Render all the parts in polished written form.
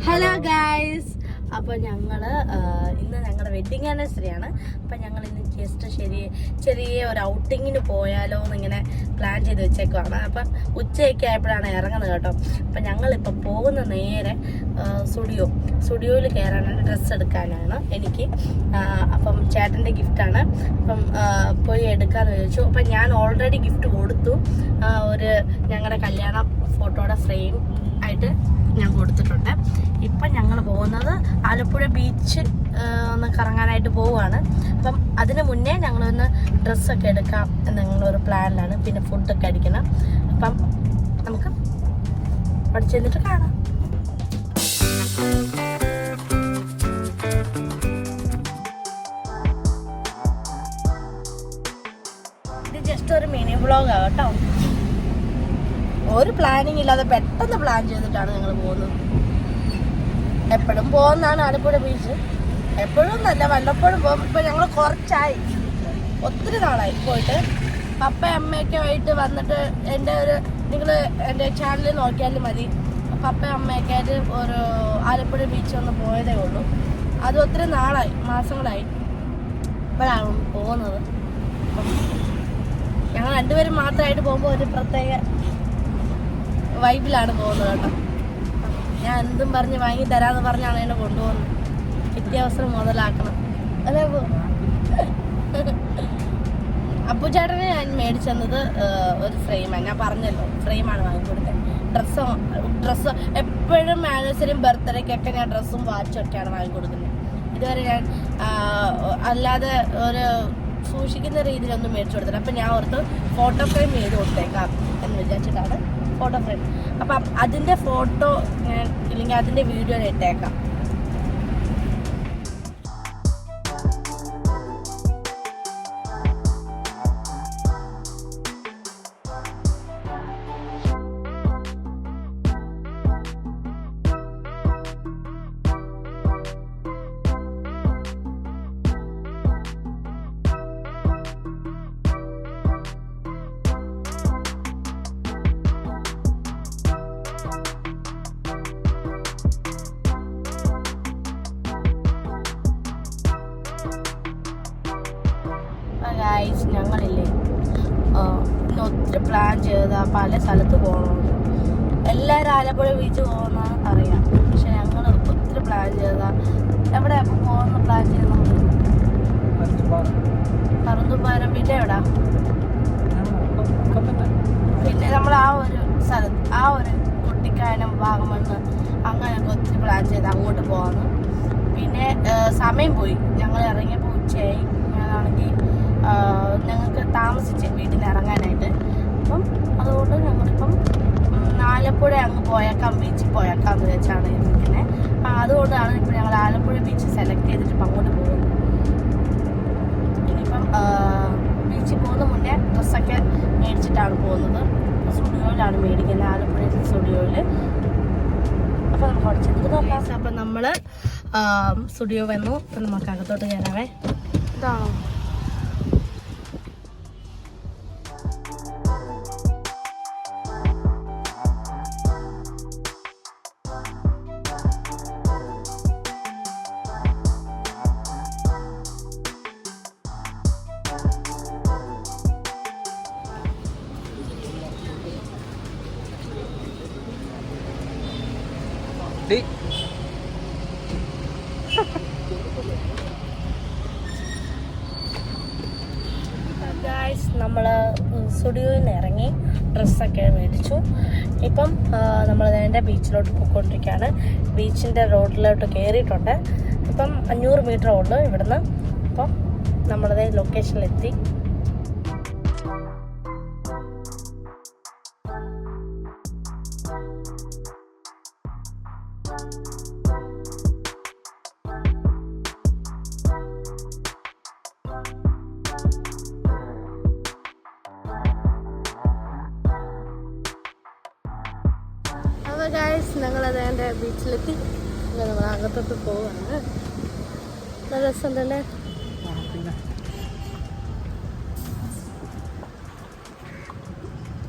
Hello guys, അപ്പോൾ ഞങ്ങള് ഇന്ന് ഞങ്ങളുടെ വെഡിങ് ആനിവേഴ്സറി ആണ്. അപ്പം ഞങ്ങൾ ഇന്ന് ജസ്റ്റ് ചെറിയ ഒരു ഔട്ടിങ്ങിന് പോയാലോ എന്നിങ്ങനെ പ്ലാൻ ചെയ്ത് വെച്ചേക്കുവാണ്. അപ്പം ഉച്ചയൊക്കെ ആയപ്പോഴാണ് ഇറങ്ങുന്നത് കേട്ടോ. അപ്പം ഞങ്ങളിപ്പം പോകുന്ന നേരെ സ്റ്റുഡിയോയിൽ കയറാനാണ്, ഡ്രസ്സ് എടുക്കാനാണ് എനിക്ക്. അപ്പം ചേട്ടൻ്റെ ഗിഫ്റ്റാണ്. അപ്പം പോയി എടുക്കാമെന്ന് ചോദിച്ചു. അപ്പം ഞാൻ ഓൾറെഡി ഗിഫ്റ്റ് കൊടുത്തു. ഞങ്ങളുടെ കല്യാണ ഫോട്ടോയുടെ ഫ്രെയിം ആയിട്ട് ഞാൻ കൊടുത്തിട്ടുണ്ട്. ഇപ്പം ഞങ്ങൾ പോകുന്നത് ആലപ്പുഴ ബീച്ച് ഒന്ന് കറങ്ങാനായിട്ട് പോവുകയാണ്. അപ്പം അതിന് മുന്നേ ഞങ്ങളൊന്ന് ഡ്രസ്സൊക്കെ എടുക്കാം എന്നുള്ളൊരു പ്ലാനിലാണ്. പിന്നെ ഫുഡൊക്കെ അടിക്കണം. അപ്പം നമുക്ക് അവിടെ ചെന്നിട്ട് കാണാം. ഇത് ജസ്റ്റ് ഒരു മിനി വ്ളോഗാണ് കേട്ടോ. ഒരു പ്ലാനിങ് ഇല്ലാതെ പെട്ടെന്ന് പ്ലാൻ ചെയ്തിട്ടാണ് ഞങ്ങൾ പോകുന്നത്. എപ്പോഴും പോകുന്നതാണ് ആലപ്പുഴ ബീച്ച്. എപ്പോഴും നല്ല വല്ലപ്പോഴും പോകും. ഇപ്പം ഞങ്ങൾ ഒത്തിരി നാളായി പോയിട്ട്. പപ്പയും അമ്മയൊക്കെ ആയിട്ട് വന്നിട്ട് നിങ്ങൾ എൻ്റെ ചാനലിൽ നോക്കിയാലും മതി. പപ്പയും അമ്മയൊക്കെ ആയിട്ട് ഒരു ആലപ്പുഴ ബീച്ച് ഒന്ന് പോയതേ ഉള്ളൂ. അത് ഒത്തിരി നാളായി, മാസങ്ങളായി. ഇപ്പോഴാണ് പോകുന്നത്. ഞങ്ങൾ രണ്ടുപേരും മാത്രമായിട്ട് പോകുമ്പോൾ ഒരു പ്രത്യേക വൈബിലാണ് പോകുന്നത് കേട്ടോ. ഞാൻ എന്തും പറഞ്ഞ് വാങ്ങി തരാമെന്ന് പറഞ്ഞാണ് എന്നെ കൊണ്ടുപോകുന്നത്. കിട്ടിയ അവസരം മുതലാക്കണം. അല്ലേ അപ്പുചേട്ടന് ഞാൻ മേടിച്ചെന്നത് ഒരു ഫ്രെയിമാണ്. ഞാൻ പറഞ്ഞല്ലോ, ഫ്രെയിമാണ് വാങ്ങിക്കൊടുത്തത്. ഡ്രസ്സ് എപ്പോഴും ആനിവേഴ്സറിയും ബർത്ത്ഡേക്കൊക്കെ ഞാൻ ഡ്രസ്സും വാച്ചും ഒക്കെയാണ് വാങ്ങിക്കൊടുക്കുന്നത്. ഇതുവരെ ഞാൻ അല്ലാതെ ഒരു സൂക്ഷിക്കുന്ന രീതിയിലൊന്നും മേടിച്ചു കൊടുത്തില്ല. അപ്പം ഞാൻ ഓർത്ത് ഫോട്ടോ ഫ്രെയിം ചെയ്ത് കൊടുത്തേക്കാം എന്ന് വിചാരിച്ചിട്ടാണ് ഫോട്ടോ ഫ്രെയിം. അപ്പം അതിൻ്റെ ഫോട്ടോ ഞാൻ ഇല്ലെങ്കിൽ അതിൻ്റെ വീഡിയോ ഇട്ടേക്കാം. ഗൈസ്, ഞങ്ങളില്ലേ ഇന്ന് ഒത്തിരി പ്ലാൻ ചെയ്താൽ പല സ്ഥലത്ത് പോകണമെന്ന്. എല്ലാവരും ആലപ്പുഴ ബീച്ച് പോകുന്നതാണ് അറിയാം. പക്ഷെ ഞങ്ങൾ ഒത്തിരി പ്ലാൻ ചെയ്താൽ എവിടെ പോകുന്ന പ്ലാൻ ചെയ്യുന്നത്? കറുന്തുംപാലം. പിന്നെ എവിടാ? പിന്നെ നമ്മൾ ആ ഒരു സ്ഥലത്ത് കുട്ടിക്കാനം, വാഗമണ്ണ് അങ്ങനെയൊക്കെ ഒത്തിരി പ്ലാൻ ചെയ്ത് അങ്ങോട്ട് പോകാമെന്ന്. പിന്നെ സമയം പോയി. ഞങ്ങൾ ഇറങ്ങിയപ്പോൾ ഉച്ചയായി. ഞാനാണെങ്കിൽ ഞങ്ങൾക്ക് താമസിച്ച് വീട്ടിൽ നിന്ന് ഇറങ്ങാനായിട്ട്. അപ്പം അതുകൊണ്ട് ഞങ്ങളിപ്പം ആലപ്പുഴ അങ്ങ് പോയേക്കാം, ബീച്ചിൽ പോയേക്കാം എന്ന് വെച്ചാണ് ഇരിക്കുന്നത്. അതുകൊണ്ടാണ് ഇപ്പം ഞങ്ങൾ ആലപ്പുഴ ബീച്ച് സെലക്ട് ചെയ്തിട്ട് ഇപ്പം അങ്ങോട്ട് പോകുന്നത്. ഇനിയിപ്പം ബീച്ചിൽ പോകുന്ന മുന്നേ ഡ്രസ്സൊക്കെ മേടിച്ചിട്ടാണ് പോകുന്നത്. സ്റ്റുഡിയോയിലാണ് മേടിക്കുന്നത്, ആലപ്പുഴ സ്റ്റുഡിയോയിൽ. അപ്പം നമുക്ക് അവിടെ ചെന്നിട്ട് നോക്കാം. അപ്പം നമ്മൾ സ്റ്റുഡിയോ വന്നു. അപ്പം നമുക്ക് അകത്തോട്ട് കയറാവേ. ഇതാണോ? നമ്മൾ സ്റ്റുഡിയോയിൽ നിന്ന് ഇറങ്ങി ഡ്രസ്സൊക്കെ മേടിച്ചു. ഇപ്പം നമ്മൾ നേരെ ബീച്ചിലോട്ട് പോയിക്കൊണ്ടിരിക്കുകയാണ്. ബീച്ചിൻ്റെ റോഡിലോട്ട് കയറിയിട്ടുണ്ട്. ഇപ്പം 500 മീറ്റർ ഉള്ളു ഇവിടുന്ന്. അപ്പം നമ്മളത് ലൊക്കേഷനിലെത്തി. ഗൈസ്, ഞങ്ങളത് എൻ്റെ ബീച്ചിലെത്തി. നമ്മൾ അകത്തോട്ട് പോവാണ്. നല്ല രസമുണ്ടല്ലേ?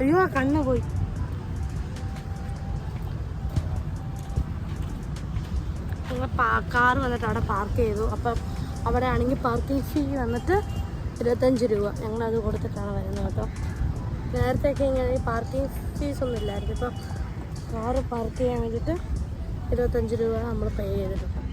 അയ്യോ, കണ്ണ് പോയി. ഞങ്ങൾ കാർ വന്നിട്ട് അവിടെ പാർക്ക് ചെയ്തു. അപ്പം അവിടെ ആണെങ്കിൽ പാർക്കിംഗ് ഫീ വന്നിട്ട് 25 രൂപ. ഞങ്ങളത് കൊടുത്തിട്ടാണ് വരുന്നത് കേട്ടോ. നേരത്തെയൊക്കെ ഇങ്ങനെ പാർക്കിംഗ് ഫീസൊന്നും ഇല്ലായിരുന്നു. ഇപ്പം കാറ് പാർക്ക് ചെയ്യാൻ വേണ്ടിയിട്ട് 25 രൂപ നമ്മൾ പേ ചെയ്തിട്ടുണ്ട്.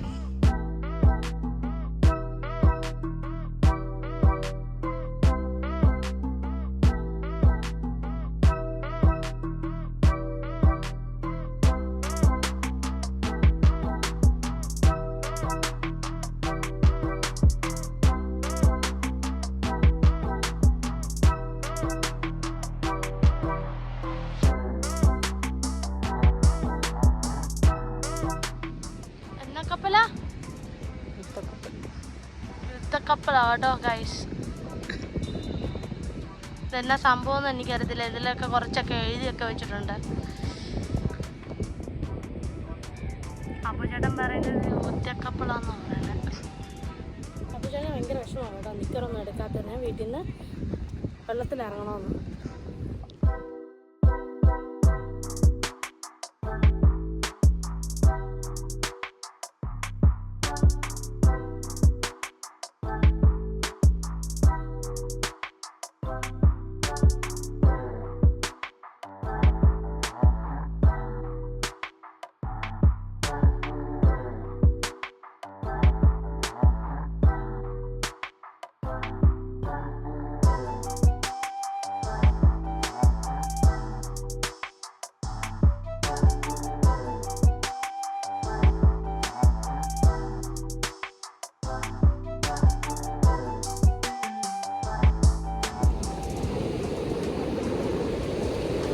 യുദ്ധക്കപ്പലാട്ടോ ഗൈസ്. ഇതെന്നാ സംഭവം എന്ന് എനിക്കറിയത്തില്ല. ഇതിലൊക്കെ കുറച്ചൊക്കെ എഴുതിയൊക്കെ വെച്ചിട്ടുണ്ട്. അപ്പോൾ ചേട്ടൻ പറയുന്നത് യുദ്ധക്കപ്പലാന്ന് പറയുന്നത്. അപ്പോൾ ചേട്ടൻ ഭയങ്കര വിഷമമാണ് കേട്ടോ, നിക്കറൊന്നും എടുക്കാത്തതിന് വീട്ടിൽ നിന്ന് വെള്ളത്തിലിറങ്ങണമെന്ന്.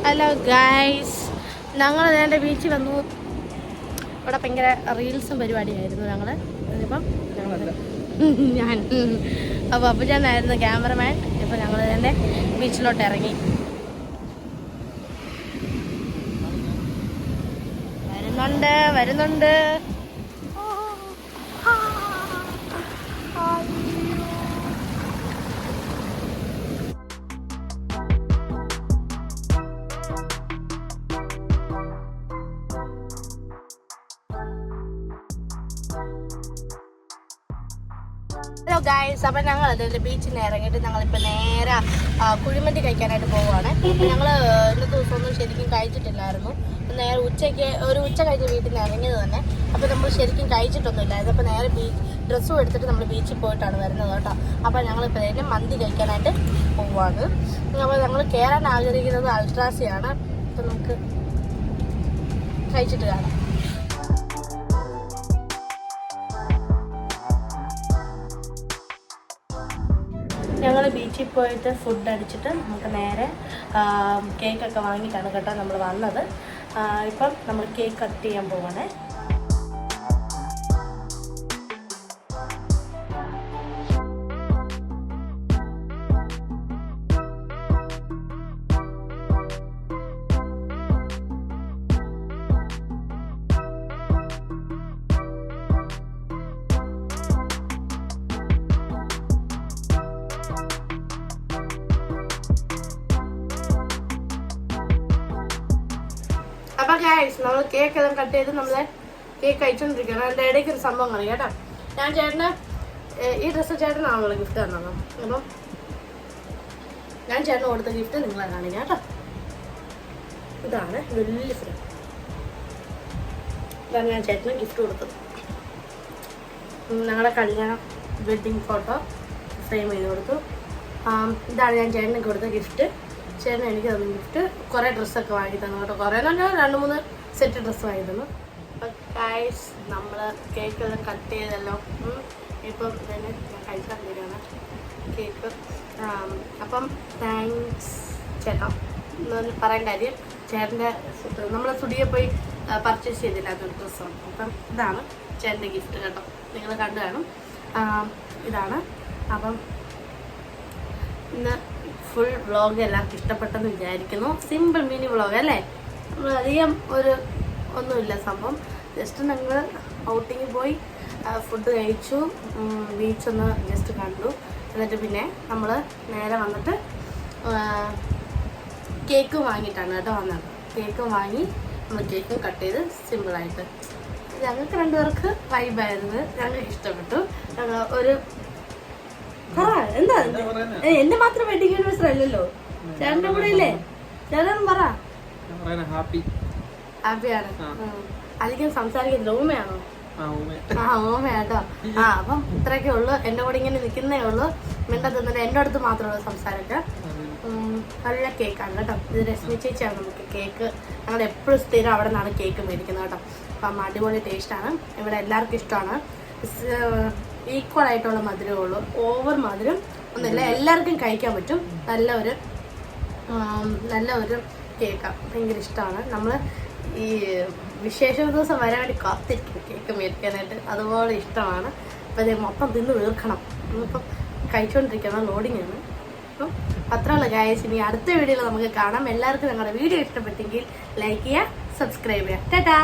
ഹലോ ഗൈസ്, ഞങ്ങൾ നേരെ ബീച്ചിൽ വന്നു. ഇവിടെ ഭയങ്കര റീൽസും പരിപാടിയായിരുന്നു. ഇപ്പം ഞാൻ അപ്പോൾ അപ്പുചാനായിരുന്നു ക്യാമറമാൻ. ഇപ്പം ഞങ്ങൾ നേരെ ബീച്ചിലോട്ട് ഇറങ്ങി. വരുന്നുണ്ട്. ഹലോ ഗൈസ്, അപ്പം ഞങ്ങൾ ബീച്ചിൽ നിന്ന് ഇറങ്ങിയിട്ട് ഞങ്ങളിപ്പോൾ നേരെ കുഴിമന്തി കഴിക്കാനായിട്ട് പോവുകയാണ്. ഞങ്ങൾ ഇന്നത്തെ ദിവസമൊന്നും ശരിക്കും കഴിച്ചിട്ടില്ലായിരുന്നു. നേരെ ഉച്ച കഴിഞ്ഞ് വീട്ടിൽ നിന്ന് ഇറങ്ങിയത് തന്നെ. അപ്പോൾ നമ്മൾ ശരിക്കും കഴിച്ചിട്ടൊന്നും ഇല്ലായിരുന്നു. അപ്പോൾ നേരെ ഡ്രസ്സും എടുത്തിട്ട് നമ്മൾ ബീച്ചിൽ പോയിട്ടാണ് വരുന്നത് കേട്ടോ. അപ്പോൾ ഞങ്ങളിപ്പോൾ തന്നെ മന്തി കഴിക്കാനായിട്ട് പോവുകയാണ്. അപ്പോൾ ഞങ്ങൾ കയറാൻ ആഗ്രഹിക്കുന്നത് അൾട്രാസിയാണ്. അപ്പോൾ നമുക്ക് കഴിച്ചിട്ട് കാണാം. ഞങ്ങൾ ബീച്ചിൽ പോയിട്ട് ഫുഡ് അടിച്ചിട്ട് നമുക്ക് നേരെ കേക്കൊക്കെ വാങ്ങിയിട്ടാണ് കേട്ടോ നമ്മൾ വന്നത്. ഇപ്പം നമ്മൾ കേക്ക് കട്ട് ചെയ്യാൻ പോവാണേ. അപ്പോൾ ഗൈസ്, നമ്മൾ കേക്ക് എല്ലാം കട്ട് ചെയ്ത് നമ്മൾ കേക്ക് കഴിച്ചുകൊണ്ടിരിക്കുകയാണ്. അതിൻ്റെ ഇടയ്ക്ക് ഒരു സംഭവം കാണും കേട്ടോ. ഞാൻ ചേട്ടന് ഈ ഡ്രസ്സ് ചേട്ടനാണല്ലോ ഗിഫ്റ്റ് തന്നത്. അപ്പം ഞാൻ ചേട്ടന് കൊടുത്ത ഗിഫ്റ്റ് നിങ്ങളെ കാണിക്കാം കേട്ടോ. ഇതാണ് വലിയ ഫ്രെയിം. ഇതാണ് ഞാൻ ചേട്ടന് ഗിഫ്റ്റ് കൊടുത്തത്. ഞങ്ങളുടെ കല്യാണം വെഡ്ഡിങ് ഫോട്ടോ ഫ്രെയിം ചെയ്ത് കൊടുത്തു. ഇതാണ് ഞാൻ ചേട്ടന് കൊടുത്ത ഗിഫ്റ്റ്. ചേട്ടൻ എനിക്ക് തന്നു ഗിഫ്റ്റ്. കുറേ ഡ്രസ്സൊക്കെ വാങ്ങി തന്നു കേട്ടോ. കുറേ നല്ല 2-3 സെറ്റ് ഡ്രസ്സ് വാങ്ങി തന്നു. അപ്പം ഗൈസ്, നമ്മൾ കേക്ക് എല്ലാം കട്ട് ചെയ്തല്ലോ. ഇപ്പം തന്നെ ഞാൻ കഴിക്കാൻ തരികയാണ് കേക്ക്. അപ്പം താങ്ക്സ് ചേട്ടാ എന്ന് പറയേണ്ട കാര്യം, ചേട്ടൻ്റെ നമ്മൾ സ്റ്റുഡിയോ പോയി പർച്ചേസ് ചെയ്തില്ലാത്തൊരു ഡ്രസ്സാണ്. അപ്പം ഇതാണ് ചേട്ടൻ്റെ ഗിഫ്റ്റ് കേട്ടോ. നിങ്ങൾ കണ്ടു കാണും. ഇതാണ്. അപ്പം ഇന്ന് ഫുൾ വ്ളോഗ് എല്ലാവർക്കും ഇഷ്ടപ്പെട്ടെന്ന് വിചാരിക്കുന്നു. സിമ്പിൾ മിനി വ്ളോഗ് അല്ലേ. നമ്മൾ അധികം ഒന്നുമില്ല സംഭവം. ജസ്റ്റ് ഞങ്ങൾ ഔട്ടിങ്ങിൽ പോയി ഫുഡ് കഴിച്ചു, ബീച്ചൊന്ന് ജസ്റ്റ് കണ്ടു. എന്നിട്ട് പിന്നെ നമ്മൾ നേരെ വന്നിട്ട് കേക്ക് വാങ്ങിയിട്ടാണ് കേട്ടോ വന്നത്. കേക്ക് വാങ്ങി നമ്മൾ കേക്കും കട്ട് ചെയ്ത് സിമ്പിളായിട്ട് ഞങ്ങൾക്ക് രണ്ടുപേർക്ക് വൈബായിരുന്നു, ഞങ്ങൾക്ക് ഇഷ്ടപ്പെട്ടു. ഒരു എന്താ എന്റെ മാത്രം വെഡിങ് ആനിവേഴ്സറി അല്ലല്ലോ, ചേട്ടന്റെ കൂടെ ഇല്ലേ? ചേട്ടൻ പറ. ഹാപ്പിയാണ്. അധികം സംസാരിക്കുന്നില്ല. ഊമയാണോ? ഓമയാട്ടോ. അപ്പം ഇത്രയൊക്കെ ഉള്ളു. എന്റെ കൂടെ ഇങ്ങനെ നിൽക്കുന്നേ ഉള്ളു, മിണ്ടത്തുന്നില്ല. എന്റെ അടുത്ത് മാത്രമുള്ള സംസാരമൊക്കെ. നല്ല കേക്കാണ് കേട്ടോ. ഇത് രശ്മി ചേച്ചിയാണ് നമുക്ക് കേക്ക്. ഞങ്ങൾ എപ്പോഴും സ്ഥിരം അവിടെ നിന്നാണ് കേക്ക് മേടിക്കുന്നത് കേട്ടോ. അപ്പം അടിപൊളി ടേസ്റ്റാണ്. ഇവിടെ എല്ലാവർക്കും ഇഷ്ടമാണ്. ഈക്വൽ ആയിട്ടുള്ള മധുരമേ ഉള്ളൂ, ഓവർ മധുരം ഒന്നുമില്ല. എല്ലാവർക്കും കഴിക്കാൻ പറ്റും. നല്ല ഒരു കേക്കാണ്, ഭയങ്കര ഇഷ്ടമാണ്. നമ്മൾ ഈ വിശേഷ ദിവസം വരാൻ വേണ്ടി കാത്തിരിക്കും കേക്ക് മേടിക്കാനായിട്ട്, അതുപോലെ ഇഷ്ടമാണ്. അപ്പം ഇത് മൊത്തം തിന്ന് തീർക്കണം. ഇപ്പം കഴിച്ചുകൊണ്ടിരിക്കണം, ലോഡിങ്ങാണ്. അപ്പം അത്രയുള്ള ഗായ്സ്. ഇനി അടുത്ത വീഡിയോയിൽ നമുക്ക് കാണാം. എല്ലാവർക്കും ഞങ്ങളുടെ വീഡിയോ ഇഷ്ടപ്പെട്ടെങ്കിൽ ലൈക്ക് ചെയ്യുക, സബ്സ്ക്രൈബ് ചെയ്യുക. ടാറ്റാ.